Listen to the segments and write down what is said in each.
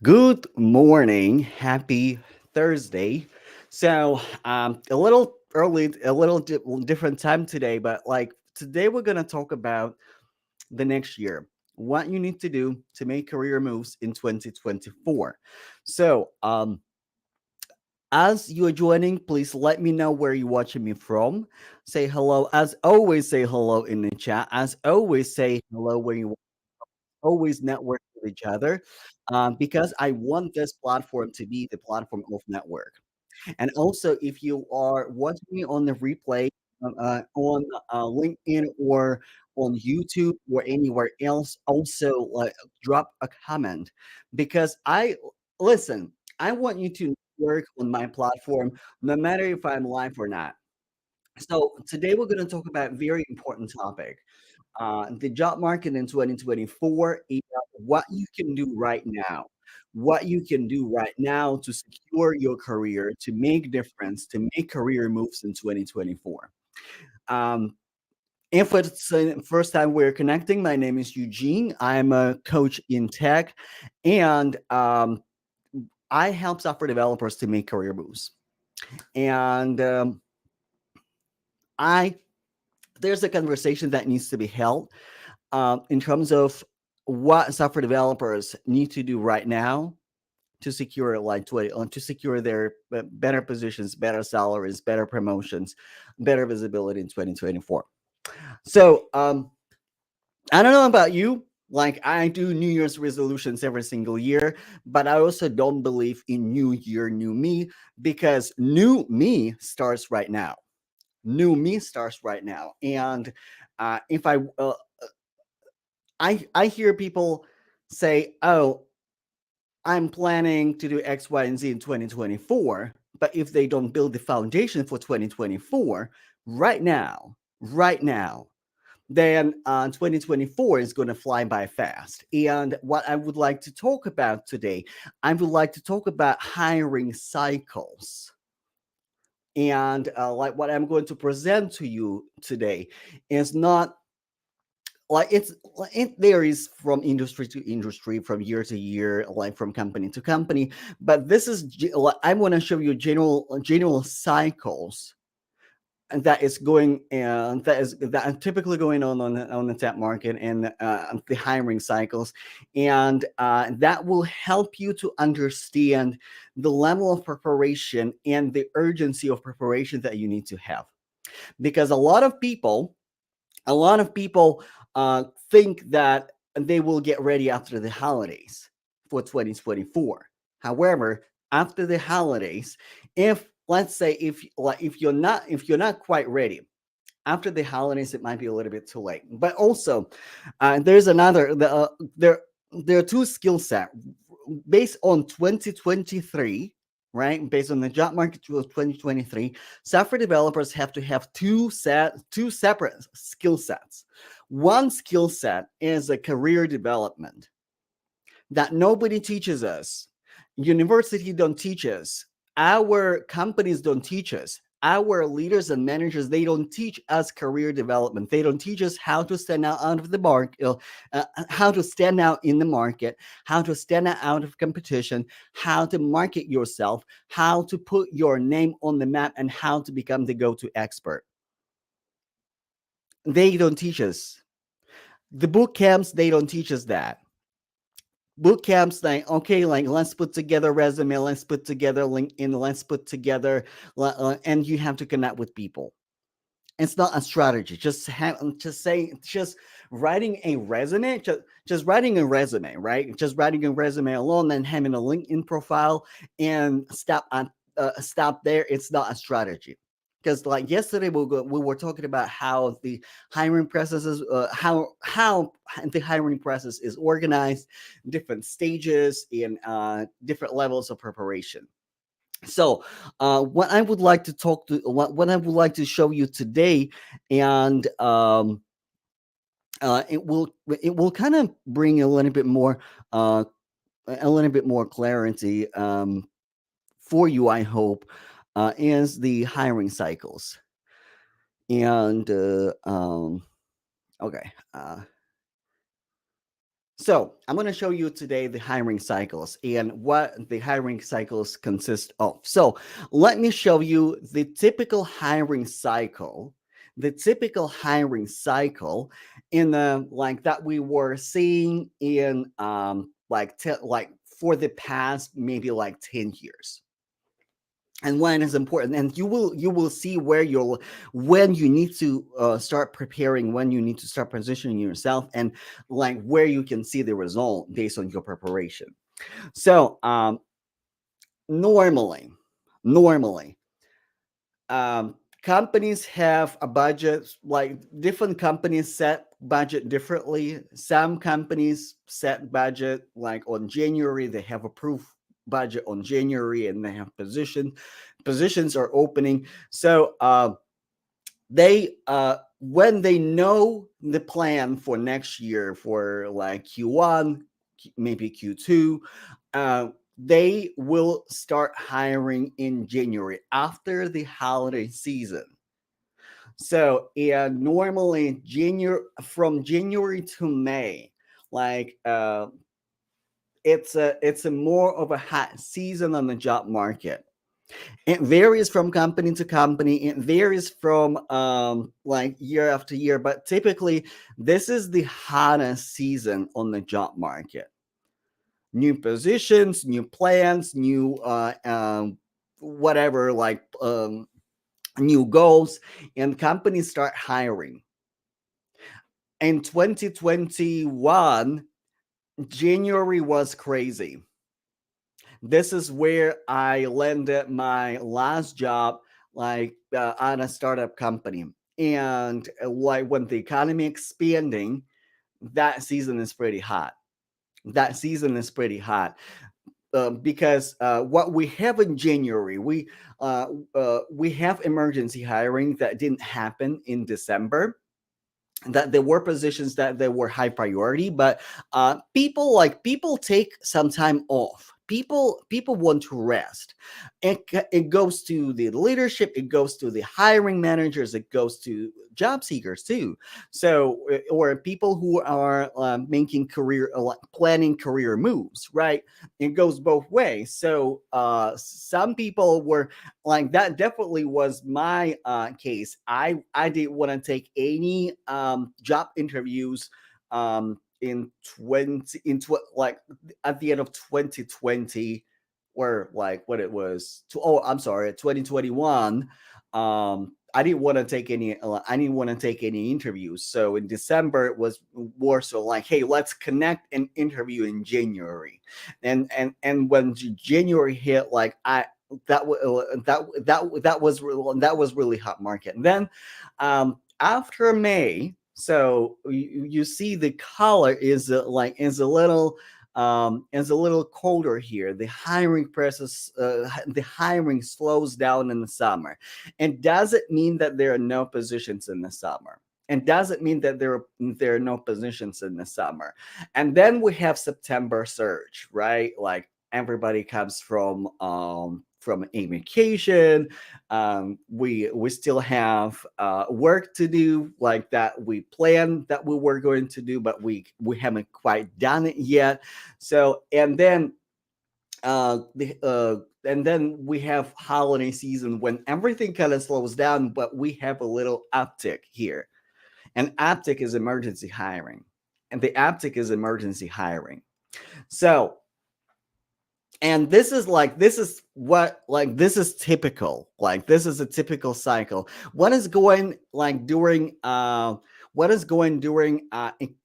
Good morning. Happy Thursday. A little early, different time today, but like today, we're going to talk about the next year, what you need to do to make career moves in 2024. So, as you're joining, please let me know where you're watching me from. Say hello. As always, say hello in the chat. As always, say hello when you always network with each other because I want this platform to be the platform of network. And also, if you are watching me on the replay on LinkedIn or on YouTube or anywhere else, also drop a comment because listen. I want you to work on my platform, no matter if I'm live or not. So today we're going to talk about a very important topic, the job market in 2024, and what you can do right now. What you can do right now to secure your career, to make difference, to make career moves in 2024. Um, if it's the first time we're connecting, my name is Eugene. I'm a coach in tech, and I help software developers to make career moves. And I there's a conversation that needs to be held in terms of what software developers need to do right now to secure to secure their better positions, better salaries, better promotions, better visibility in 2024. So I don't know about you. Like I do New Year's resolutions every single year, but I also don't believe in New Year, New Me because new me starts right now. New me starts right now, and if I hear people say, "Oh, I'm planning to do X, Y, and Z in 2024," but if they don't build the foundation for 2024 right now, then 2024 is going to fly by fast. And what I would like to talk about today, I would like to talk about hiring cycles. And like what I'm going to present to you today is not like it varies from industry to industry, from year to year, like from company to company, but like, I want to show you general cycles and that are typically going on the tech market and the hiring cycles, and that will help you to understand the level of preparation and the urgency of preparation that you need to have, because a lot of people think that they will get ready after the holidays for 2024. However, after the holidays, if let's say if you're not quite ready after the holidays, it might be a little bit too late. But also, there's another there are two skill set based on 2023, right? Based on the job market of 2023, software developers have to have two separate skill sets. One skill set is a career development that nobody teaches us. University don't teach us. Our companies don't teach us. Our leaders and managers, they don't teach us career development. They don't teach us how to stand out of the market, how to stand out in the market, how to stand out of competition, how to market yourself, how to put your name on the map, and how to become the go-to expert. They don't teach us. The boot camps, they don't teach us that. Boot camps, like, okay, like let's put together resume, let's put together LinkedIn, let's put together and you have to connect with people. It's not a strategy. Just writing a resume, just writing a resume, right? Just writing a resume alone, then having a LinkedIn profile and stop there. It's not a strategy. Because like yesterday, we were talking about how the hiring process is, how the hiring process is organized, different stages, and different levels of preparation. So, what I would like to what I would like to show you today, and it will kind of bring uh, a little bit more clarity for you. I hope is the hiring cycles, and okay. So I'm going to show you today the hiring cycles and what the hiring cycles consist of. So let me show you the typical hiring cycle. The typical hiring cycle in the like that we were seeing in like for the past maybe like 10 years. And when is important, and you will see where you'll when you need to start preparing, when you need to start positioning yourself, and like where you can see the result based on your preparation. So normally companies have a budget, like different companies set budget differently. Some companies set budget like on January, they have approved budget on January, and they have positions are opening. So they when they know the plan for next year, for like Q1, maybe Q2, uh, they will start hiring in January after the holiday season. So yeah, normally January, from January to May, like it's a more of a hot season on the job market. It varies from company to company. It varies from like year after year, but typically this is the hottest season on the job market. New positions, new plans, new whatever, like new goals, and companies start hiring. In 2021, January was crazy. This is where I landed my last job, like at a startup company. And like when the economy expanding, that season is pretty hot. That season is pretty hot. Because what we have in January, we have emergency hiring that didn't happen in December. That there were positions that they were high priority, but people take some time off. People want to rest. It goes to the leadership, it goes to the hiring managers, it goes to job seekers too. So or people who are making career planning career moves, right? It goes both ways. So some people were like, that definitely was my case. I didn't want to take any job interviews in 20 like at the end of 2020, or like what it was to, oh, I'm sorry, 2021. I didn't want to take any interviews. So in December it was more so like, hey, let's connect and interview in January. And when January hit, like I that was really hot market. And then after May, so you see the color is like is a little colder here. The hiring process, the hiring slows down in the summer. And does it mean that there are no positions in the summer? And does it mean that there are no positions in the summer? And then we have September surge, right? Like everybody comes from a vacation. We still have work to do, like that we planned that we were going to do, but we haven't quite done it yet. So and then we have holiday season when everything kind of slows down, but we have a little uptick here. And uptick is emergency hiring. And the uptick is emergency hiring. So and this is typical, like this is a typical cycle. What is going like during what is going during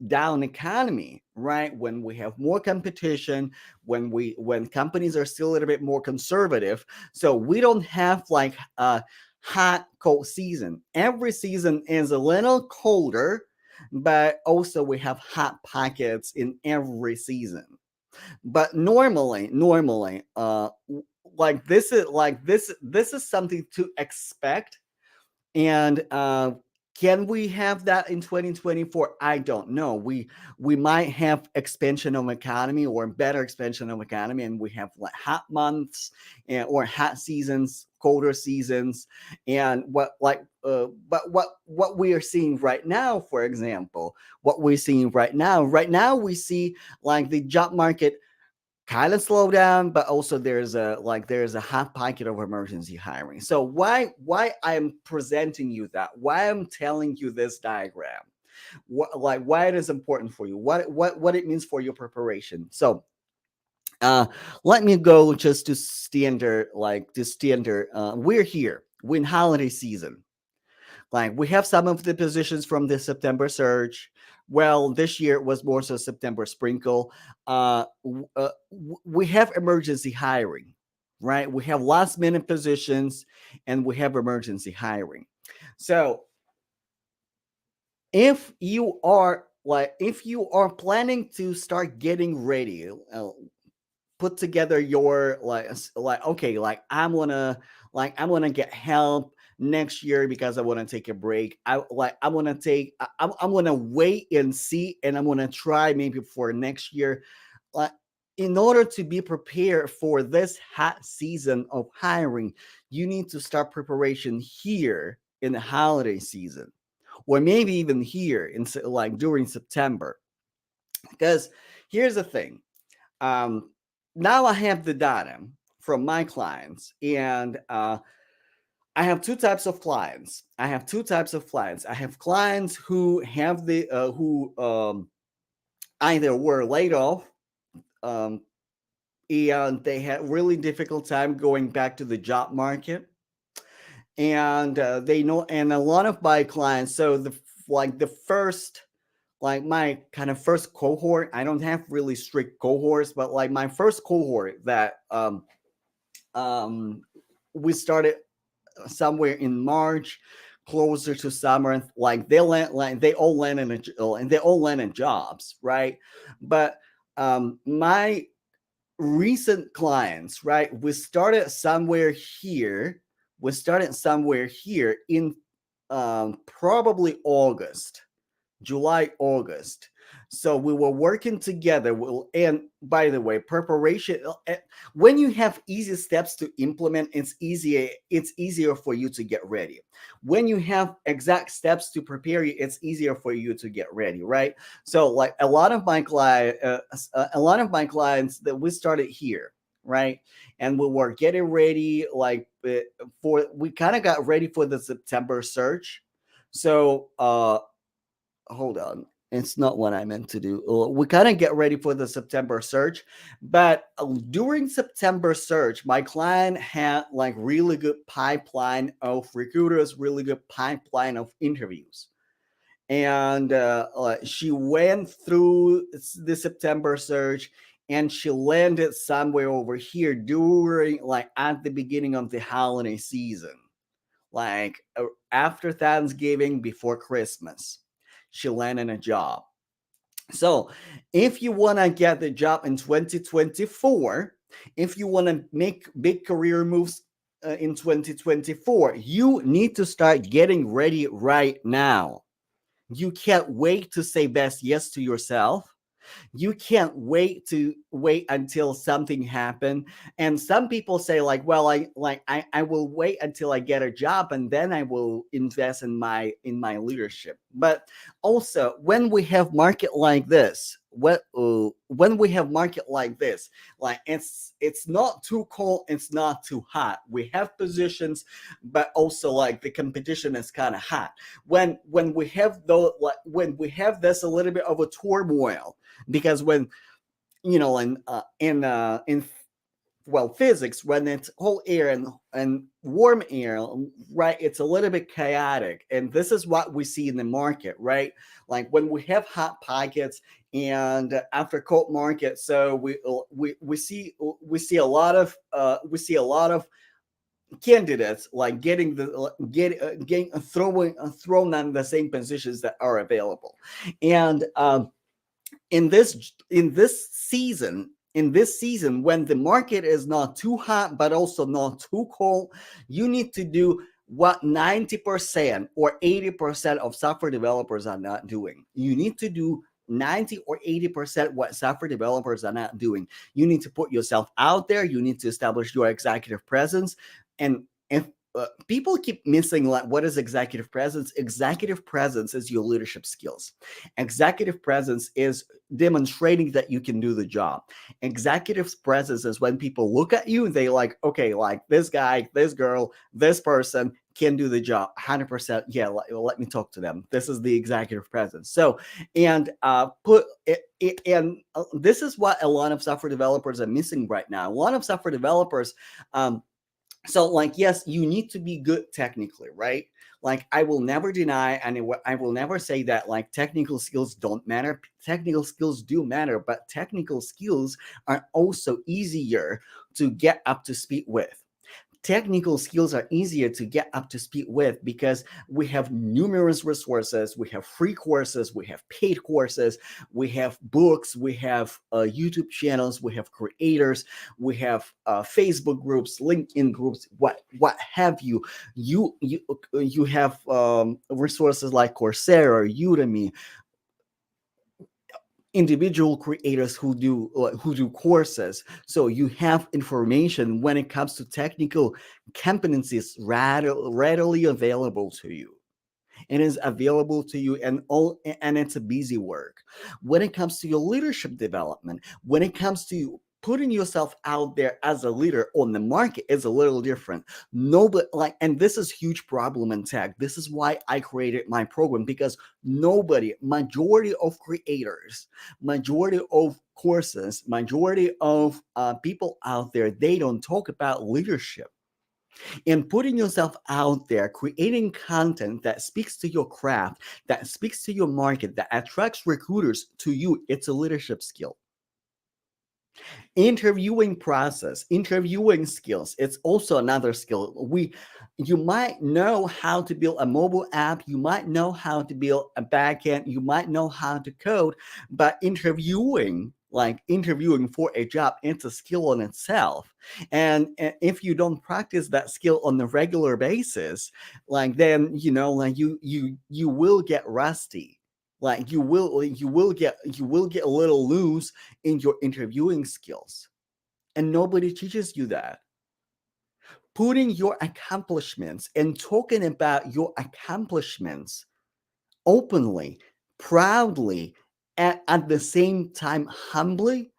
down economy, right? When we have more competition, when companies are still a little bit more conservative. So we don't have like a hot cold season. Every season is a little colder, but also we have hot pockets in every season. But normally like this is something to expect. And Can we have that in 2024? I don't know. We might have expansion of economy or better expansion of economy, and we have like hot months or hot seasons, colder seasons, and what we are seeing right now, for example, what we're seeing right now we see like the job market kind of slow down, but also there's a hot pocket of emergency hiring. So why I'm presenting you that, why I'm telling you this diagram, why it is important for you, what it means for your preparation. So uh let me go just to standard, we're here, we're in holiday season. Like we have some of the positions from the September surge. Well, this year it was more so September sprinkle. We have emergency hiring, right? We have last minute positions and we have emergency hiring. So if you are planning to start getting ready, put together your okay, I'm gonna get help next year because I want to take a break. I'm gonna wait and see, and I'm gonna try maybe for next year, like in order to be prepared for this hot season of hiring. You need to start preparation here in the holiday season, or maybe even here in during September. Because here's the thing, um, now I have the data from my clients, and I have two types of clients. I have clients who have the who either were laid off, um, and they had really difficult time going back to the job market, and they know, and a lot of my clients. So the first, like my kind of first cohort, I don't have really strict cohorts, but like my first cohort that um, we started somewhere in March, closer to summer. Like they all landed and they all landed jobs, right? But my recent clients, right? We started somewhere here. We started somewhere here in probably August, July, August. So we were working together. And by the way, preparation, when you have easy steps to implement, it's easier for you to get ready. When you have exact steps to prepare you, it's easier for you to get ready, right? So like a lot of my clients that we started here, right? And we were getting ready for we kind of got ready for the September surge. So hold on, it's not what I meant to do. We kind of get ready for the September surge, but during September surge, my client had like really good pipeline of recruiters, really good pipeline of interviews, and she went through the September surge, and she landed somewhere over here during like at the beginning of the holiday season, after Thanksgiving, before Christmas. She landed a job. So, if you want to get the job in 2024, if you want to make big career moves in 2024, you need to start getting ready right now. You can't wait to say best yes to yourself. You can't wait until something happen. And some people say like, well, I will wait until I get a job and then I will invest in my leadership. But also when we have market like this, when we have market like this, like it's not too cold, it's not too hot. We have positions, but also like the competition is kind of hot. When we have though, like when we have this a little bit of a turmoil, because when in well, physics, when it's cold air and warm air, right, it's a little bit chaotic, and this is what we see in the market, right? Like when we have hot pockets and after cold market, so we see a lot of candidates like getting thrown on the same positions that are available. And in this season when the market is not too hot but also not too cold, you need to do what 90% or 80% of software developers are not doing. You need to do 90 or 80% what software developers are not doing. You need to put yourself out there, you need to establish your executive presence. And if people keep missing, like, what is executive presence? Executive presence is your leadership skills. Executive presence is demonstrating that you can do the job. Executive presence is when people look at you and they like, okay, like this guy, this girl, this person can do the job 100%. Yeah, let me talk to them. This is the executive presence. So, and put it and this is what a lot of software developers are missing right now. A lot of software developers, so like, yes, you need to be good technically, right? Like, I will never deny and I will never say that like technical skills don't matter. Technical skills do matter, but technical skills are also easier to get up to speed with. Technical skills are easier to get up to speed with because we have numerous resources. We have free courses, we have paid courses, we have books, we have YouTube channels, we have creators, we have Facebook groups, LinkedIn groups, what have you. You have resources like Coursera, Udemy, individual creators who do courses. So you have information when it comes to technical competencies readily available to you. It is available to you, and it's a busy work. When it comes to your leadership development, when it comes to putting yourself out there as a leader on the market, is a little different. No, but like, and this is huge problem in tech. This is why I created my program, because majority of creators, majority of courses, majority of people out there, they don't talk about leadership. And putting yourself out there, creating content that speaks to your craft, that speaks to your market, that attracts recruiters to you, it's a leadership skill. Interviewing process, interviewing skills, it's also another skill. You might know how to build a mobile app, you might know how to build a backend, you might know how to code, but interviewing for a job, it's a skill in itself. And if you don't practice that skill on a regular basis, like, then like you will get rusty. Like, you will get a little loose in your interviewing skills, and nobody teaches you that. Putting your accomplishments and talking about your accomplishments openly, proudly, at the same time humbly,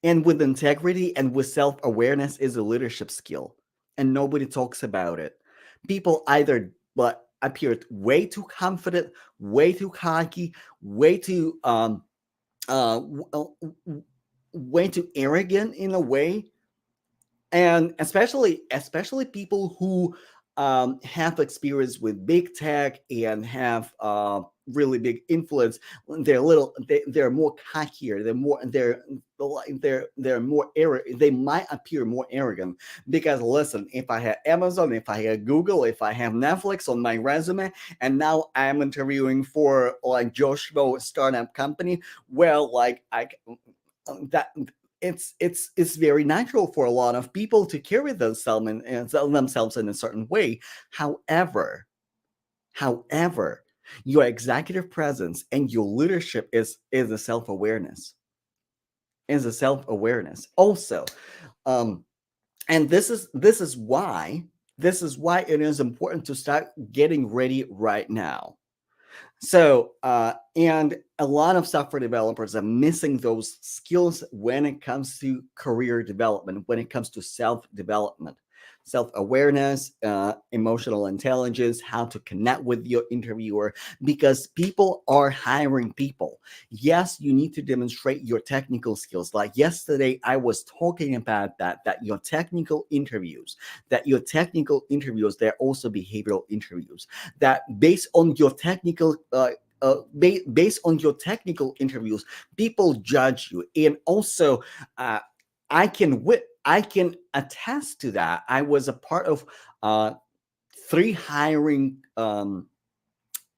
and with integrity and with self-awareness is a leadership skill, and nobody talks about it. People either but appear way too confident, way too cocky, way too uh way too arrogant in a way. And especially people who have experience with big tech and have really big influence. They're more cockier, they're more arrogant. They might appear more arrogant because, listen, if I had Amazon, if I had Google, if I have Netflix on my resume, and now I'm interviewing for like Josh Schmo startup company, well, like, I that it's very natural for a lot of people to carry themselves in a certain way. However, your executive presence and your leadership is a self-awareness, also. um and this is why it is important to start getting ready right now. So, and a lot of software developers are missing those skills when it comes to career development, when it comes to self development, self awareness, emotional intelligence, how to connect with your interviewer, because people are hiring people. Yes, you need to demonstrate your technical skills. Like yesterday, I was talking about they're also behavioral interviews, that based on your technical interviews, people judge you. And also, uh, I can attest to that. I was a part of three hiring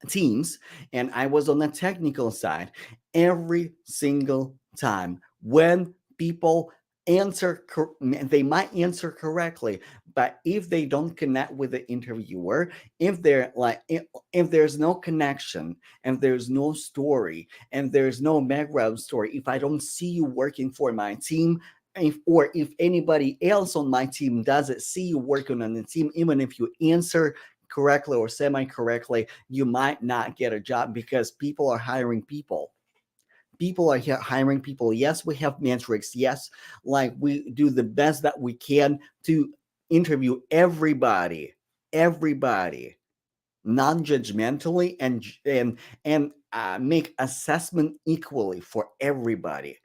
teams, and I was on the technical side. Every single time when people they might answer correctly, But if they don't connect with the interviewer, if they're like if there's no connection and there's no story and there's no background story, if I don't see you working for my team, or if anybody else on my team doesn't see you working on the team, even if you answer correctly or semi correctly, you might not get a job because people are hiring people. People are hiring people. Yes, we have metrics. Yes, like we do the best that we can to interview everybody, non-judgmentally, and make assessment equally for everybody.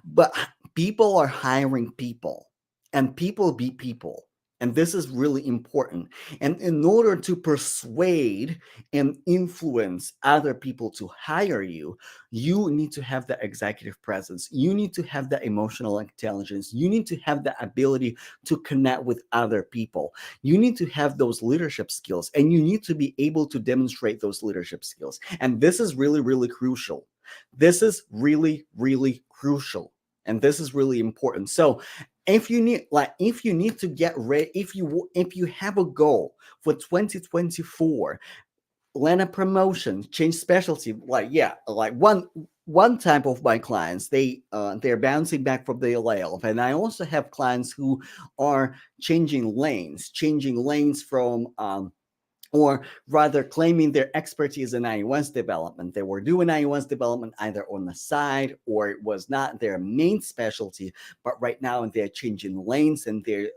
But people are hiring people, and people be people. And this is really important. And in order to persuade and influence other people to hire you, you need to have the executive presence. You need to have the emotional intelligence. You need to have the ability to connect with other people. You need to have those leadership skills, and you need to be able to demonstrate those leadership skills. And this is really, really crucial. This is really, really crucial, and this is really important. So if you need to get ready, if you have a goal for 2024, land a promotion, change specialty, like yeah, like one type of my clients, they're bouncing back from their layoff, and I also have clients who are changing lanes from or rather claiming their expertise in iOS development. They were doing iOS development either on the side or it was not their main specialty, but right now they're changing lanes, and they're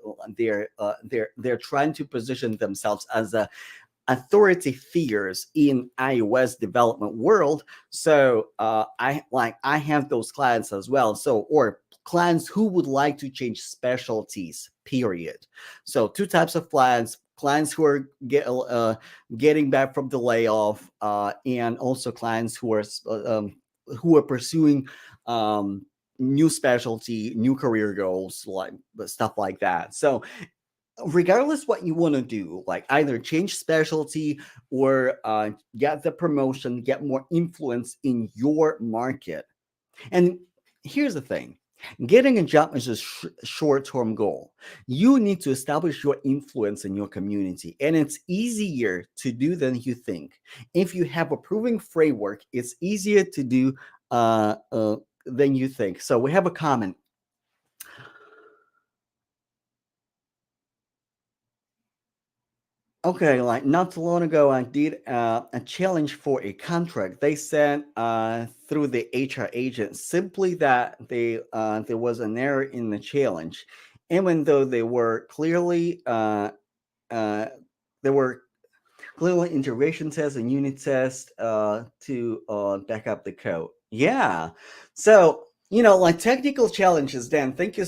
trying to position themselves as a authority figures in iOS development world. So I have those clients as well. So or clients who would like to change specialties. Period. So two types of clients: clients who are getting back from the layoff, and also clients who are pursuing new specialty, new career goals, like stuff like that. So regardless what you want to do, like either change specialty or get the promotion, get more influence in your market. And here's the thing: getting a job is a short-term goal. You need to establish your influence in your community, and it's easier to do than you think. If you have a proven framework, it's easier to do than you think. So we have a comment. Okay, like not too long ago, I did a challenge for a contract. They sent through the HR agent simply that there was an error in the challenge, even though uh, they were clearly integration tests and unit tests to back up the code. Yeah. So, like technical challenges, Dan, thank you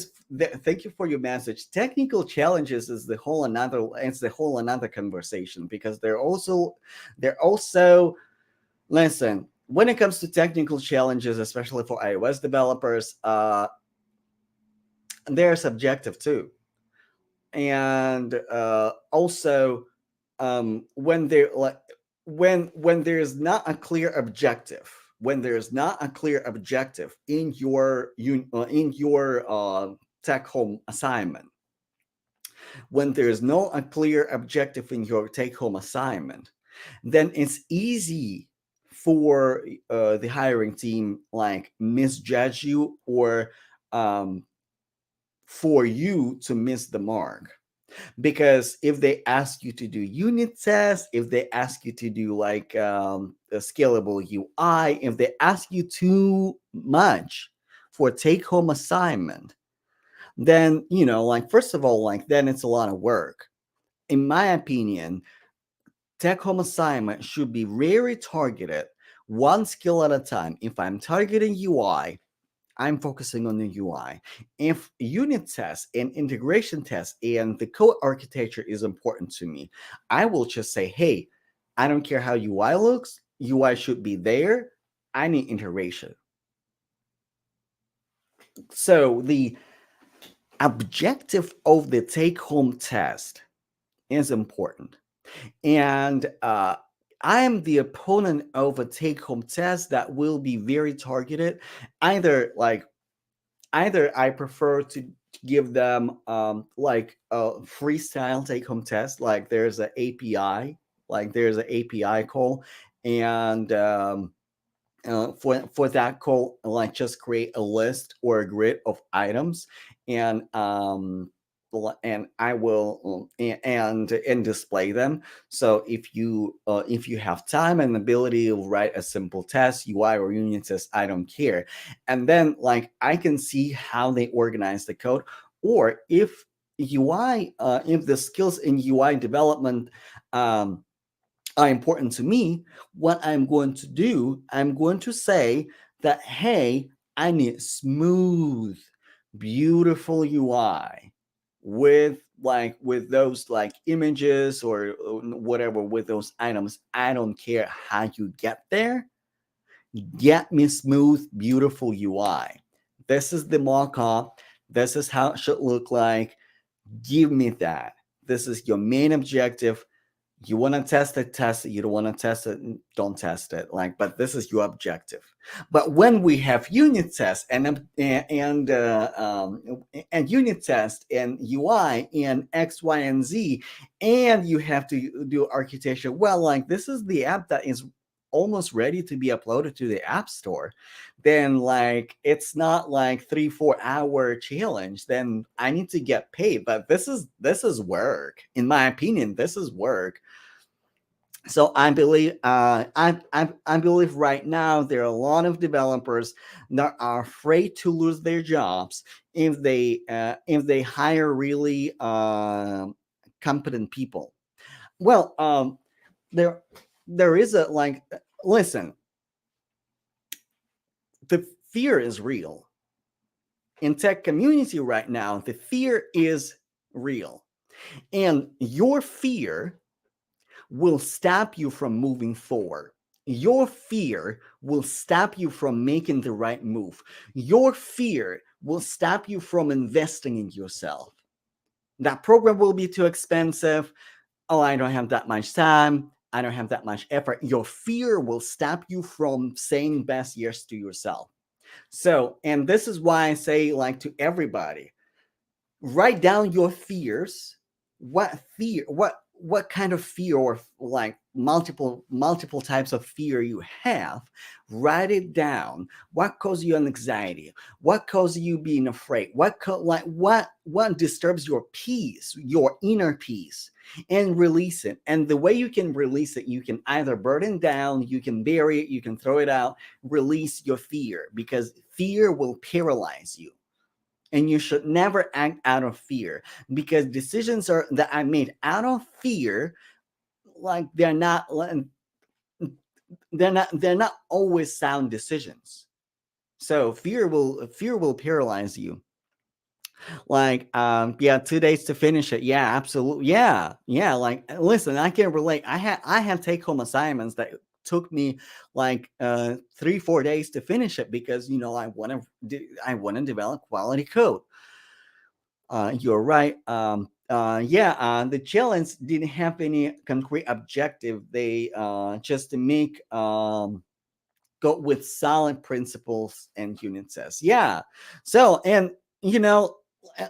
for your message. Technical challenges is the whole another conversation, because they're also listen, when it comes to technical challenges, especially for iOS developers, they're subjective too. And also when there like when there's not a clear objective, in your tech home assignment, when there's no a clear objective in your take home assignment, then it's easy for the hiring team like misjudge you, or um, for you to miss the mark. Because if they ask you to do unit tests, if they ask you to do like a scalable UI, if they ask you too much for a take home assignment, then like first of all, like then it's a lot of work. In my opinion, take home assignment should be very targeted, one skill at a time. If I'm targeting UI, I'm focusing on the UI. If unit tests and integration tests and the code architecture is important to me, I will just say, hey, I don't care how UI looks, UI should be there. I need integration. So the objective of the take home test is important. And I am the opponent of a take home test that will be very targeted, either like either I prefer to give them like a freestyle take home test, like there's an API, like there's an API call, and for that call, like just create a list or a grid of items, and and I will and display them. So if you have time and ability to write a simple test, UI or unit test, I don't care. And then like I can see how they organize the code, or if the skills in UI development um, are important to me, what I'm going to do, I'm going to say that, hey, I need smooth, beautiful UI with those like images or whatever with those items. I don't care how you get there. Get me smooth, beautiful UI. This is the mock-up. This is how it should look like. Give me that. This is your main objective. You want to test it, test it. You don't want to test it, don't test it. Like, but this is your objective. But when we have unit tests and unit test and UI and X, Y, and Z, and you have to do architecture, well, like this is the app that is almost ready to be uploaded to the app store, then like it's not like 3 4 hour challenge, then I need to get paid. But this is work, in my opinion. This is work. So I believe right now there are a lot of developers that are afraid to lose their jobs if they hire really competent people. Well, there there is a like listen, the fear is real in tech community right now. The fear is real, and your fear will stop you from moving forward. Your fear will stop you from making the right move. Your fear will stop you from investing in yourself. That program will be too expensive. Oh, I don't have that much time. I don't have that much effort. Your fear will stop you from saying best yes to yourself. So, and this is why I say, like, to everybody, write down your fears. What kind of fear, or like multiple types of fear you have. Write it down. What causes you anxiety? What causes you being afraid? What disturbs your peace, your inner peace? And release it. And the way you can release it, you can either burn it down, you can bury it, you can throw it out. Release your fear, because fear will paralyze you, and you should never act out of fear, because decisions are that I made out of fear, like they're not always sound decisions. So fear will paralyze you. Like yeah, 2 days to finish it. Yeah, absolutely. Yeah, like listen, I can relate. I had take home assignments that took me like 3 4 days to finish it, because I want to develop quality code. You're right. Yeah, the challenge didn't have any concrete objective. They just to make go with solid principles and unit tests. Yeah. So, and you know, uh,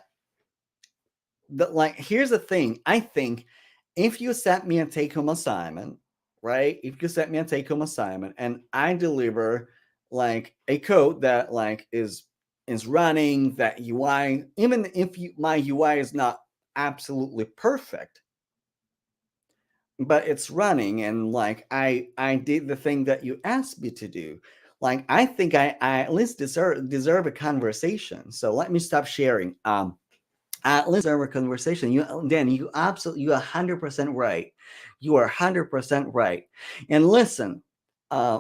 like here's the thing. I think if you set me a take home assignment, right? If you set me a take home assignment and I deliver like a code that like is running, that UI, even if my UI is not absolutely perfect, but it's running, and like I did the thing that you asked me to do, like I think I at least deserve a conversation. So let me stop sharing. Let's have a conversation. You 100% right. You are 100% right. And listen, uh,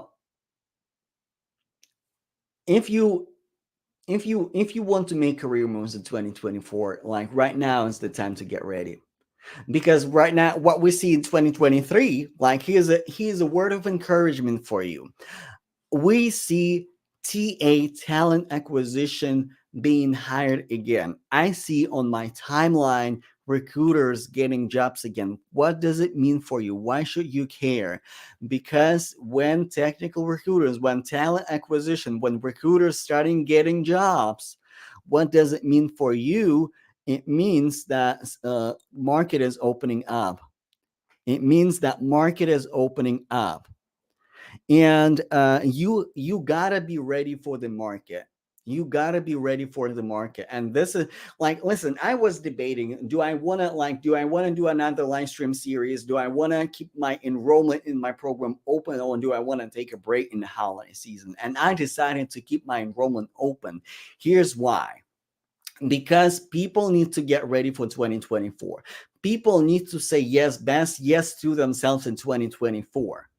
if you if you want to make career moves in 2024, like right now is the time to get ready. Because right now, what we see in 2023, like here's a word of encouragement for you. We see TA, talent acquisition, being hired again. I see on my timeline recruiters getting jobs again. What does it mean for you? Why should you care? Because when technical recruiters, when talent acquisition, when recruiters starting getting jobs, What does it mean for you? It means that market is opening up. It means that market is opening up, and you gotta be ready for the market. You gotta be ready for the market. And this is like, listen, I was debating, do I want to do another live stream series? Do I want to keep my enrollment in my program open, or do I want to take a break in the holiday season? And I decided to keep my enrollment open. Here's why: because people need to get ready for 2024. People need to say yes, best yes to themselves in 2024.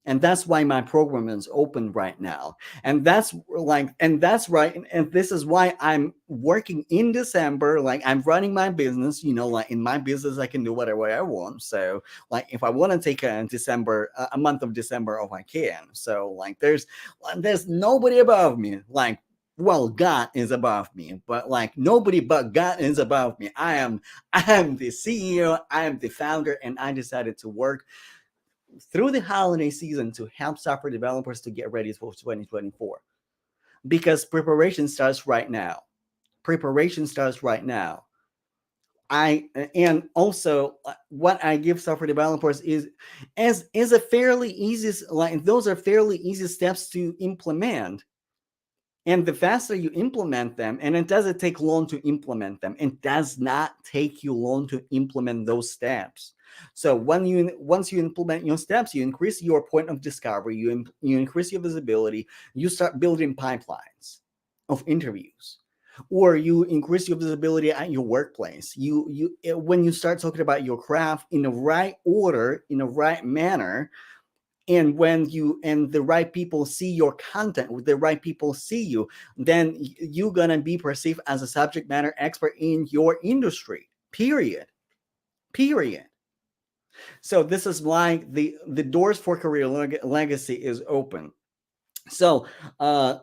And that's why my program is open right now. And that's right. And this is why I'm working in December. Like, I'm running my business, like in my business I can do whatever I want. So like, if I want to take a December, a month of December off, I can. So like, there's nobody above me. Like, well, God is above me, but like, nobody but God is above me. I am the CEO, I am the founder, and I decided to work through the holiday season to help software developers to get ready for 2024, because preparation starts right now. Preparation starts right now. I and also what I give software developers is a fairly easy, like, those are fairly easy steps to implement. And the faster you implement them, and it doesn't take long to implement them. It does not take you long to implement those steps. So once you implement your steps, you increase your point of discovery, you increase your visibility, you start building pipelines of interviews, or you increase your visibility at your workplace. When you start talking about your craft in the right order, in the right manner, and when you and the right people see your content, with the right people see you, then you're gonna be perceived as a subject matter expert in your industry, period. So this is why the doors for career legacy is open. So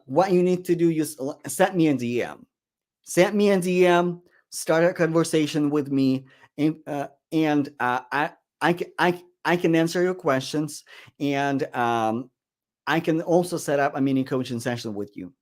what you need to do is send me a DM, start a conversation with me, and I can answer your questions, and I can also set up a mini coaching session with you.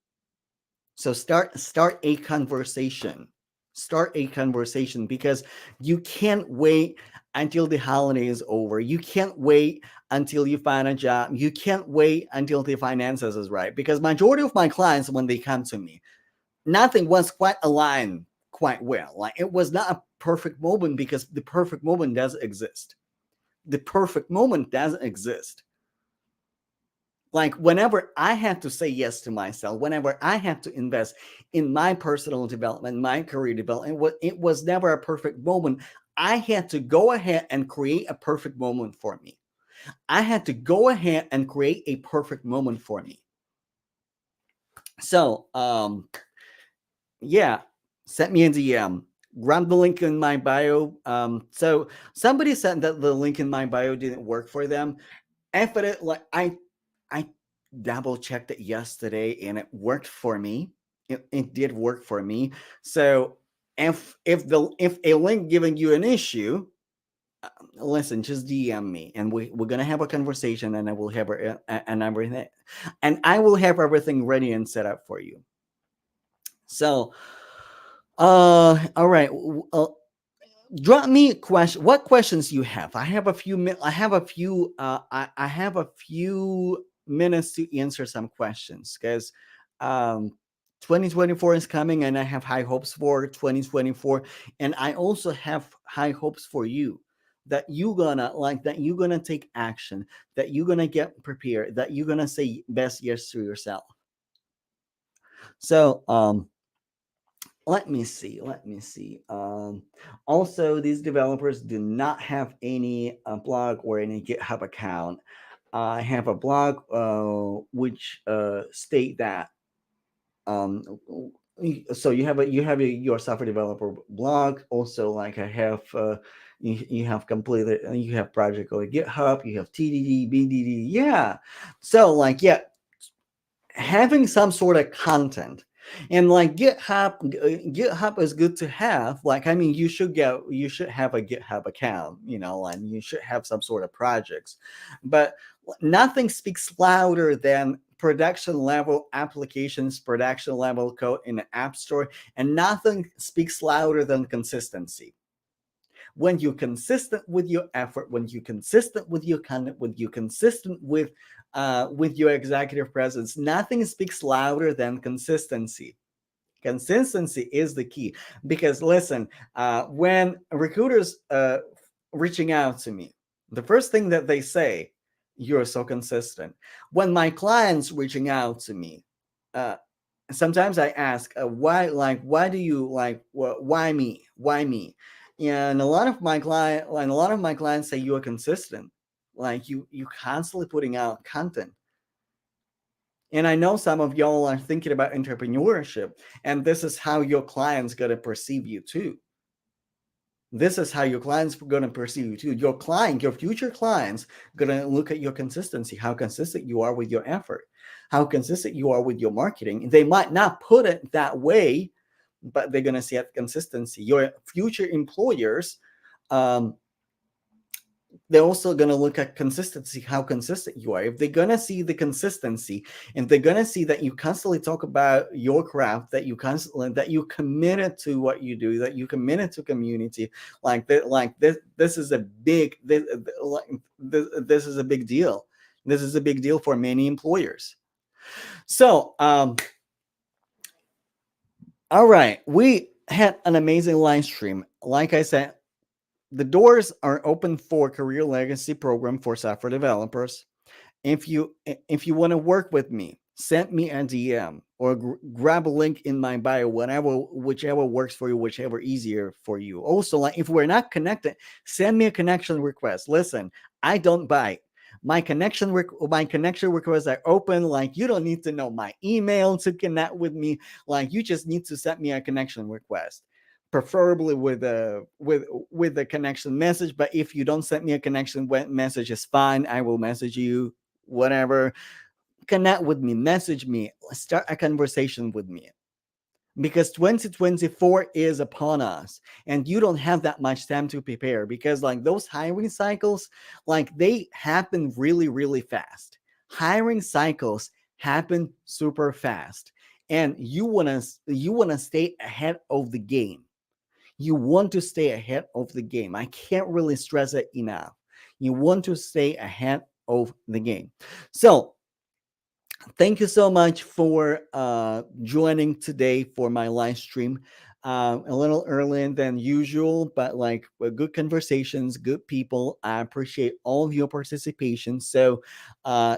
So start a conversation. Start a conversation, because you can't wait until the holiday is over. You can't wait until you find a job. You can't wait until the finances is right. Because majority of my clients, when they come to me, nothing was quite aligned quite well. Like, it was not a perfect moment, because the perfect moment doesn't exist. The perfect moment doesn't exist. Like, whenever I had to say yes to myself, whenever I had to invest in my personal development, my career development, it was never a perfect moment. I had to go ahead and create a perfect moment for me. I had to go ahead and create a perfect moment for me. So, yeah, send me a DM. Grab the link in my bio. So somebody said that the link in my bio didn't work for them. After it, like, I double checked it yesterday, and it worked for me. It did work for me. So if a link giving you an issue, listen, just DM me, and we're gonna have a conversation, and I will have and everything, and I will have everything ready and set up for you. So, all right. Drop me a question. What questions you have? I have a few. I have a few. I have a few minutes to answer some questions, because um, 2024 is coming, and I have high hopes for 2024, and I also have high hopes for you, that you're gonna take action, that you're gonna get prepared, that you're gonna say best yes to yourself. So let me see. Also, these developers do not have any blog or any GitHub account. I have a blog which state that um, so you have your software developer blog. Also, like, I have you have completed, you have project on GitHub, you have TDD, BDD. Yeah. So, like, yeah, having some sort of content, and like, github is good to have. Like, I mean, you should have a GitHub account, and you should have some sort of projects, but nothing speaks louder than production level applications, production level code in the app store, and nothing speaks louder than consistency. When you're consistent with your effort, when you're consistent with your content, when you're consistent with your executive presence, nothing speaks louder than consistency. Consistency is the key. Because listen, when recruiters reaching out to me, the first thing that they say, "You're so consistent." When my clients reaching out to me, uh, sometimes I ask, why, like, why do you like, why me, why me? And a lot of my clients say, "You are consistent, like you constantly putting out content." And I know some of y'all are thinking about entrepreneurship, and this is how your clients gonna perceive you too. This is how your clients gonna perceive you too. Your client, your future clients, gonna look at your consistency, how consistent you are with your effort, how consistent you are with your marketing. They might not put it that way, but they're gonna see that consistency. Your future employers, um, they're also going to look at consistency, how consistent you are. If they're going to see the consistency, and they're going to see that you constantly talk about your craft, that you constantly, that you committed to what you do, that you committed to community, like that, like this is a big, this is a big deal. This is a big deal for many employers. So all right, we had an amazing live stream. Like I said, the doors are open for career legacy program for software developers. If you want to work with me, send me a DM or grab a link in my bio, whatever, whichever works for you, whichever easier for you. Also, like, if we're not connected, send me a connection request. Listen, I don't bite. My connection requests are open. Like, you don't need to know my email to connect with me. Like, you just need to send me a connection request, preferably with a connection message. But if you don't send me a connection message, it's fine. I will message you, whatever. Connect with me, message me, start a conversation with me, because 2024 is upon us, and you don't have that much time to prepare, because like those hiring cycles, like, they happen really, really fast. Hiring cycles happen super fast, and you want to stay ahead of the game. You want to stay ahead of the game. I can't really stress it enough. You want to stay ahead of the game. So thank you so much for joining today for my live stream. A little earlier than usual, but like, good conversations, good people. I appreciate all of your participation. So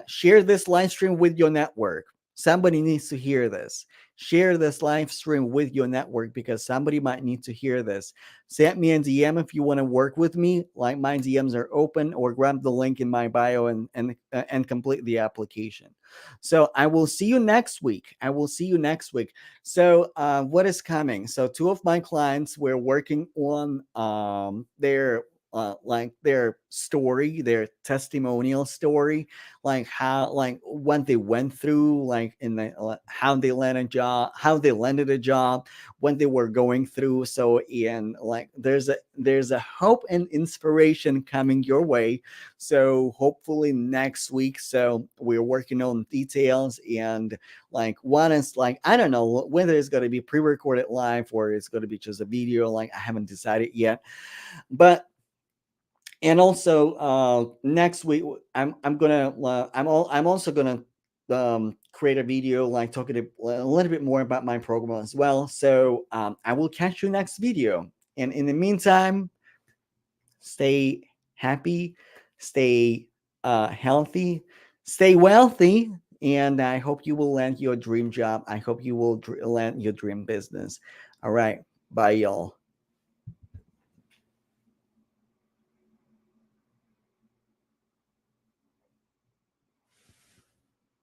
share this live stream with your network. Somebody needs to hear this. Share this live stream with your network, because somebody might need to hear this. Send me a DM if you want to work with me. Like, my DMs are open, or grab the link in my bio and complete the application. So I will see you next week. I will see you next week. So what is coming? So two of my clients were working on their like their story, their testimonial story, like how, like, what they went through, like in the how they landed a job, how they landed a job, when they were going through. So, and like, there's a hope and inspiration coming your way. So hopefully next week. So we're working on details, and like, one is like, I don't know whether it's going to be pre-recorded live or it's going to be just a video. Like, I haven't decided yet, but. And also next week, I'm gonna I'm also gonna create a video, like, talking a little bit more about my program as well. So I will catch you next video, and in the meantime, stay happy, stay healthy, stay wealthy, and I hope you will land your dream job. I hope you will land your dream business. All right, bye, y'all.